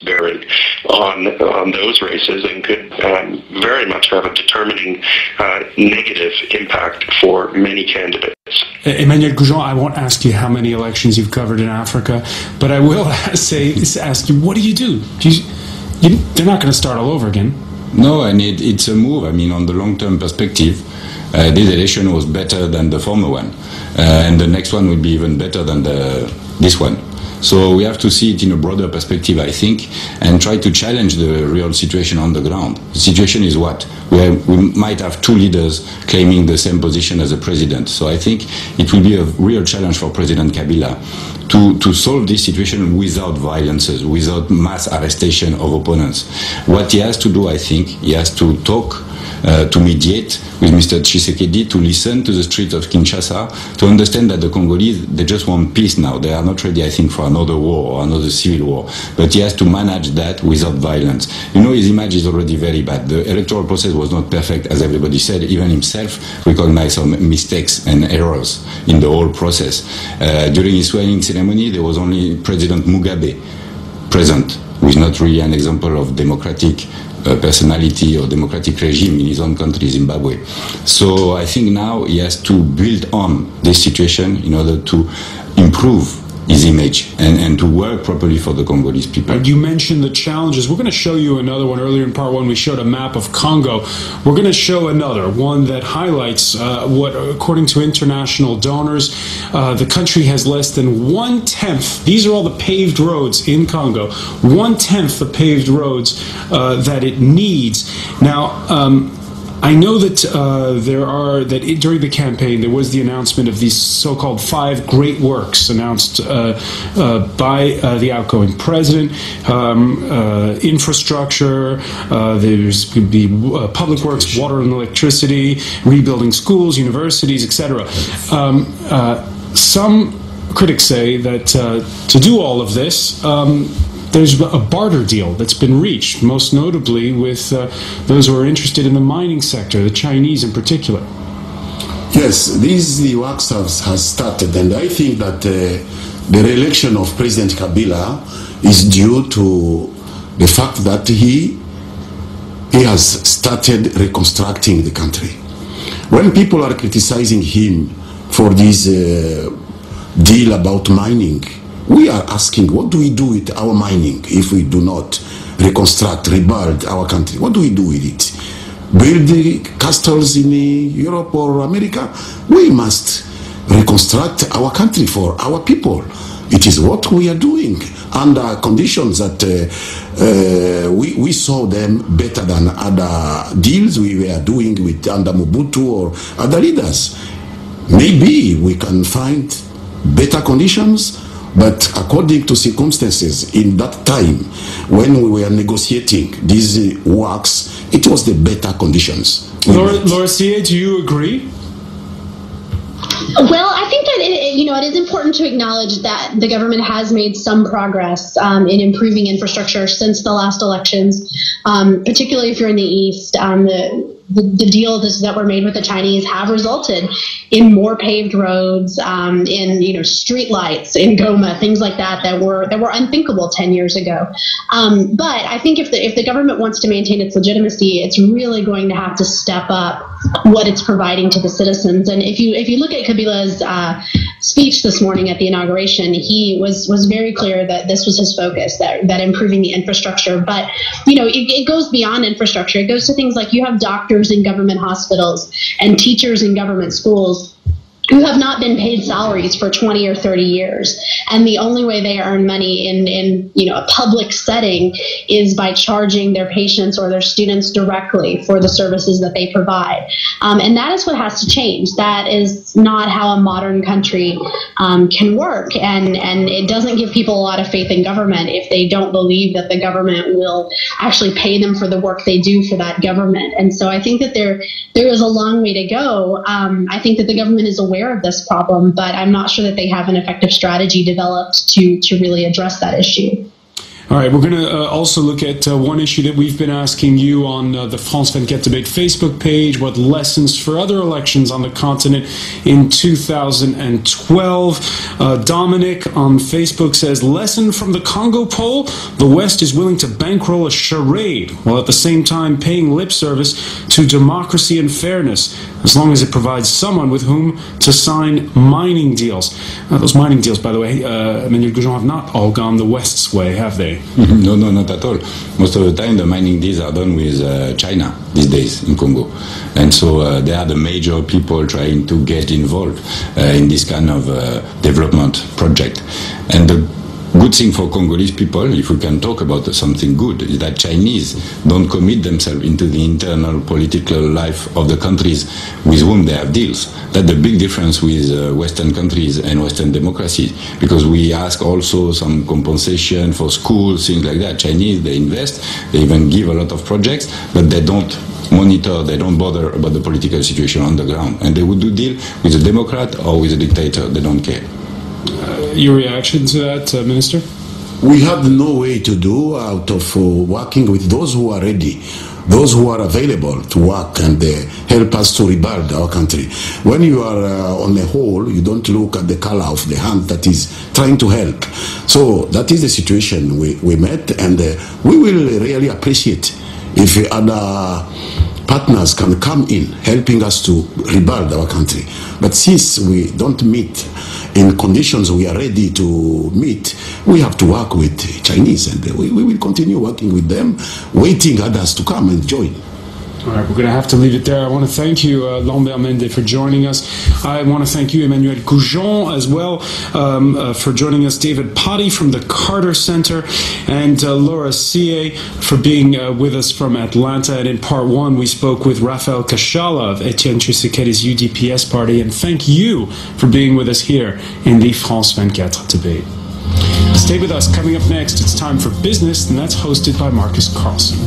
bearing on those races and could very much have a determining negative impact for many candidates. Emmanuel Goujon, I won't ask you how many elections you've covered in Africa, but I will ask you, what do you do? They're not going to start all over again. No, and it's a move. I mean, on the long-term perspective, this election was better than the former one, and the next one will be even better than this one. So we have to see it in a broader perspective, I think, and try to challenge the real situation on the ground. The situation is what? We might have two leaders claiming the same position as the president. So I think it will be a real challenge for President Kabila to solve this situation without violences, without mass arrestation of opponents. What he has to do, I think, he has to talk, to mediate with Mr. Tshisekedi, to listen to the streets of Kinshasa, to understand that the Congolese, they just want peace now. They are not ready, I think, for another war or another civil war. But he has to manage that without violence. You know, his image is already very bad. The electoral process was not perfect, as everybody said. Even himself recognized some mistakes and errors in the whole process. During his swearing ceremony, there was only President Mugabe present, who is not really an example of democratic personality or democratic regime in his own country, Zimbabwe. So I think now he has to build on this situation in order to improve his image and to work properly for the Congolese people. You mentioned the challenges. We're going to show you another one. Earlier in part one, we showed a map of Congo. We're going to show another one that highlights what, according to international donors, the country has less than 1/10. These are all the paved roads in Congo. 1/10 the paved roads that it needs. Now, I know that during the campaign there was the announcement of these so-called 5 great works announced by the outgoing president. Infrastructure, there's going to be public works, water and electricity, rebuilding schools, universities, etc. Some critics say that to do all of this, there's a barter deal that's been reached, most notably with those who are interested in the mining sector, the Chinese in particular. Yes, the works has started, and I think that the re-election of President Kabila is due to the fact that he has started reconstructing the country. When people are criticizing him for this deal about mining, we are asking, what do we do with our mining if we do not reconstruct, rebuild our country? What do we do with it? Build the castles in Europe or America? We must reconstruct our country for our people. It is what we are doing under conditions that we saw them better than other deals we were doing with under Mobutu or other leaders. Maybe we can find better conditions, but according to circumstances in that time when we were negotiating these works, it was the better conditions. Laura C.A., do you agree? Well, I think that it is important to acknowledge that the government has made some progress in improving infrastructure since the last elections, particularly if you're in the East. The deals that were made with the Chinese have resulted in more paved roads, in street lights in Goma, things like that were unthinkable 10 years ago. But I think if the government wants to maintain its legitimacy, it's really going to have to step up what it's providing to the citizens. And if you look at Kabila's speech this morning at the inauguration, he was very clear that this was his focus, that improving the infrastructure. But it goes beyond infrastructure. It goes to things like you have doctors in government hospitals and teachers in government schools who have not been paid salaries for 20 or 30 years. And the only way they earn money in a public setting is by charging their patients or their students directly for the services that they provide. And that is what has to change. That is not how a modern country can work. And it doesn't give people a lot of faith in government if they don't believe that the government will actually pay them for the work they do for that government. And so I think that there is a long way to go. I think that the government is aware of this problem, but I'm not sure that they have an effective strategy developed to really address that issue. All right, we're going to also look at one issue that we've been asking you on the France 24 Debate Facebook page, what lessons for other elections on the continent in 2012. Dominic on Facebook says, lesson from the Congo poll, the West is willing to bankroll a charade while at the same time paying lip service to democracy and fairness, as long as it provides someone with whom to sign mining deals. Those mining deals, by the way, Emmanuel Goujon, have not all gone the West's way, have they? No, not at all. Most of the time, the mining deals are done with China these days in Congo. And so they are the major people trying to get involved in this kind of development project. And the good thing for Congolese people, if we can talk about something good, is that Chinese don't commit themselves into the internal political life of the countries with whom they have deals. That's the big difference with Western countries and Western democracies, because we ask also some compensation for schools, things like that. Chinese, they invest, they even give a lot of projects, but they don't monitor, they don't bother about the political situation on the ground. And they would do deal with a Democrat or with a dictator, they don't care. Your reaction to that, Minister? We had no way to do out of working with those who are ready, those who are available to work and help us to rebuild our country. When you are on the whole, you don't look at the color of the hand that is trying to help. So that is the situation we met, and we will really appreciate if other partners can come in helping us to rebuild our country. But since we don't meet in conditions we are ready to meet, we have to work with Chinese, and we will continue working with them, waiting others to come and join. All right, we're going to have to leave it there. I want to thank you, Lambert Mende, for joining us. I want to thank you, Emmanuel Goujon, as well, for joining us, David Potty from the Carter Center, and Laura Sie for being with us from Atlanta. And in part one, we spoke with Raphael Kashala of Etienne Tshisekedi's UDPS party. And thank you for being with us here in the France 24 debate. Stay with us. Coming up next, it's time for business, and that's hosted by Marcus Carlson.